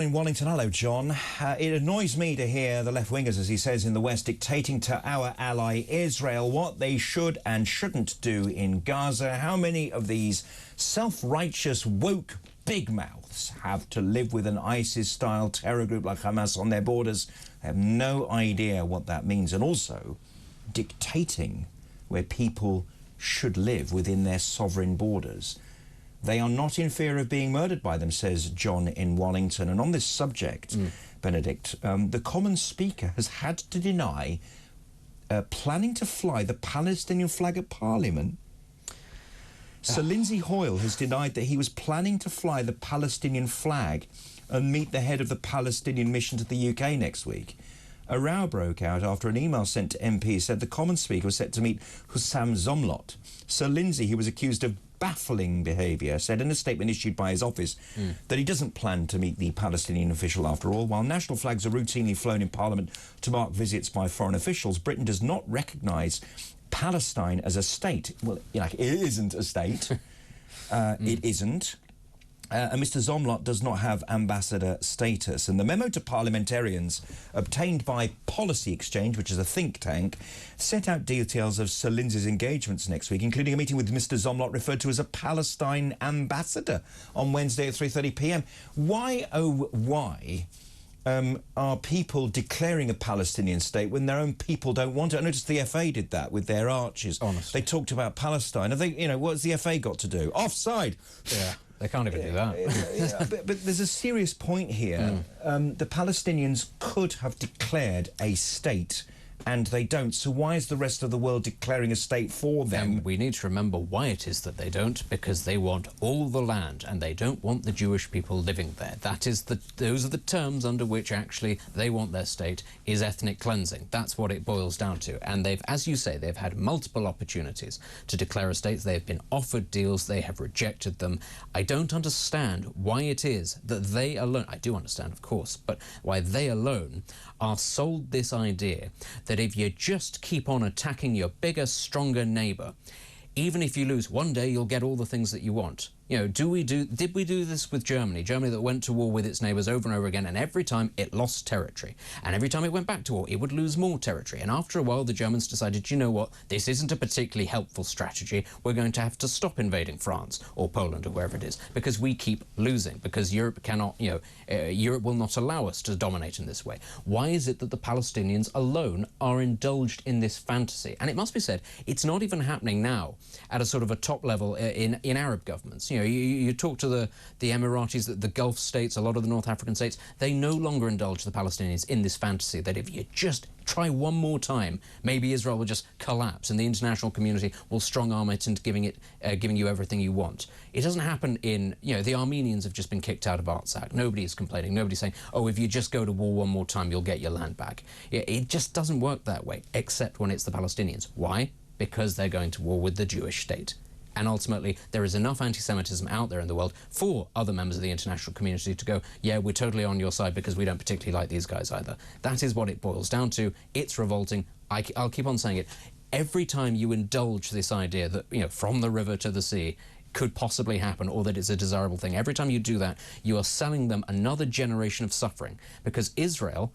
In Wellington, hello, John. It annoys me to hear the left-wingers, as he says, in the West, dictating to our ally Israel what they should and shouldn't do in Gaza. How many of these self-righteous, woke big mouths have to live with an ISIS-style terror group like Hamas on their borders? They have no idea what that means. And also dictating where people should live within their sovereign borders. They are not in fear of being murdered by them, says John in Wellington. And on this subject, Benedict, the Common Speaker has had to deny planning to fly the Palestinian flag at Parliament. Sir Lindsay Hoyle has denied that he was planning to fly the Palestinian flag and meet the head of the Palestinian Mission to the UK next week. A row broke out after an email sent to MPs said the Common Speaker was set to meet Husam Zomlot. Sir Lindsay, who was accused of baffling behaviour, said in a statement issued by his office that he doesn't plan to meet the Palestinian official after all. While national flags are routinely flown in Parliament to mark visits by foreign officials, Britain does not recognise Palestine as a state. Well, it isn't a state. It isn't. And Mr Zomlot does not have ambassador status. And the memo to parliamentarians obtained by Policy Exchange, which is a think tank, set out details of Sir Lindsay's engagements next week, including a meeting with Mr Zomlot referred to as a Palestine ambassador on Wednesday at 3:30 p.m. Why, oh why, are people declaring a Palestinian state when their own people don't want it? I noticed the FA did that with their arches. Honestly. They talked about Palestine. Have they, what's the FA got to do? Offside! Yeah. They can't even do that. but there's a serious point here. The Palestinians could have declared a state, and they don't. So why is the rest of the world declaring a state for them? And we need to remember why it is that they don't, because they want all the land, and they don't want the Jewish people living there. Those are the terms under which actually they want their state, is ethnic cleansing. That's what it boils down to. And they've, as you say, they've had multiple opportunities to declare a state. They've been offered deals. They have rejected them. I don't understand why it is that they alone, I do understand, of course, but why they alone are sold this idea that if you just keep on attacking your bigger, stronger neighbour, even if you lose, one day you'll get all the things that you want. Did we do this with Germany? Germany that went to war with its neighbours over and over again, and every time it lost territory. And every time it went back to war, it would lose more territory. And after a while, the Germans decided, you know what, this isn't a particularly helpful strategy. We're going to have to stop invading France or Poland or wherever it is, because we keep losing, because Europe cannot, Europe will not allow us to dominate in this way. Why is it that the Palestinians alone are indulged in this fantasy? And it must be said, it's not even happening now at a sort of a top level in Arab governments. You talk to the Emiratis, the Gulf states, a lot of the North African states, they no longer indulge the Palestinians in this fantasy that if you just try one more time, maybe Israel will just collapse and the international community will strong-arm it into giving you everything you want. It doesn't happen in, the Armenians have just been kicked out of Artsakh. Nobody is complaining. Nobody's saying, oh, if you just go to war one more time, you'll get your land back. It just doesn't work that way, except when it's the Palestinians. Why? Because they're going to war with the Jewish state. And ultimately, there is enough anti-Semitism out there in the world for other members of the international community to go, yeah, we're totally on your side because we don't particularly like these guys either. That is what it boils down to. It's revolting. I'll keep on saying it. Every time you indulge this idea that, from the river to the sea, could possibly happen, or that it's a desirable thing. Every time you do that, you are selling them another generation of suffering, because Israel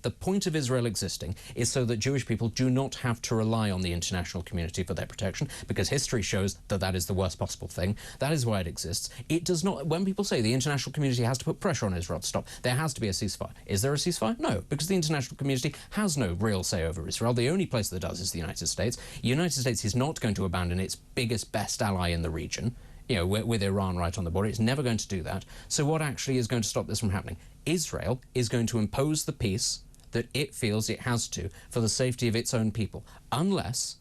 the point of Israel existing is so that Jewish people do not have to rely on the international community for their protection, because history shows that that is the worst possible thing. That is why it exists. It does not, when people say the international community has to put pressure on Israel to stop, there has to be a ceasefire. Is there a ceasefire? No, because the international community has no real say over Israel. The only place that does is the United States. The United States is not going to abandon its biggest, best ally in the region, with Iran right on the border. It's never going to do that. So what actually is going to stop this from happening? Israel is going to impose the peace that it feels it has to for the safety of its own people, unless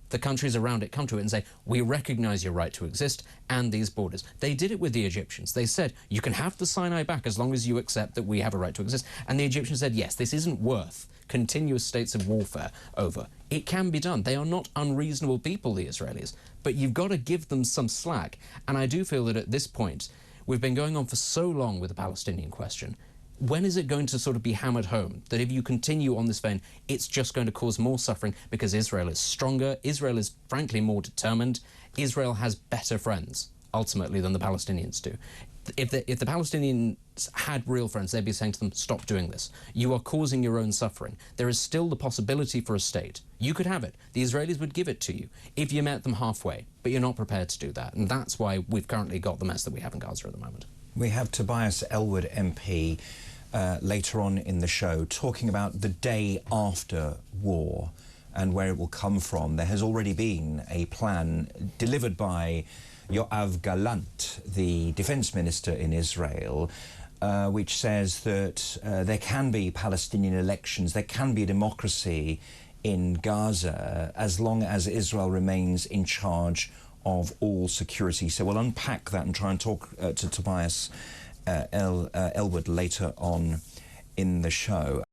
the countries around it come to it and say, we recognise your right to exist and these borders. They did it with the Egyptians. They said, you can have the Sinai back as long as you accept that we have a right to exist. And the Egyptians said, yes, this isn't worth continuous states of warfare over. It can be done. They are not unreasonable people, the Israelis, but you've got to give them some slack. And I do feel that at this point, we've been going on for so long with the Palestinian question. When is it going to sort of be hammered home that if you continue on this vein, it's just going to cause more suffering because Israel is stronger, Israel is frankly more determined, Israel has better friends, ultimately, than the Palestinians do. If the Palestinians had real friends, they'd be saying to them, stop doing this. You are causing your own suffering. There is still the possibility for a state. You could have it. The Israelis would give it to you if you met them halfway, but you're not prepared to do that. And that's why we've currently got the mess that we have in Gaza at the moment. We have Tobias Ellwood MP later on in the show talking about the day after war and where it will come from. There has already been a plan delivered by Yoav Gallant, the defense minister in Israel, which says that there can be Palestinian elections, there can be a democracy in Gaza as long as Israel remains in charge of all security. So we'll unpack that and try and talk to Tobias Ellwood later on in the show.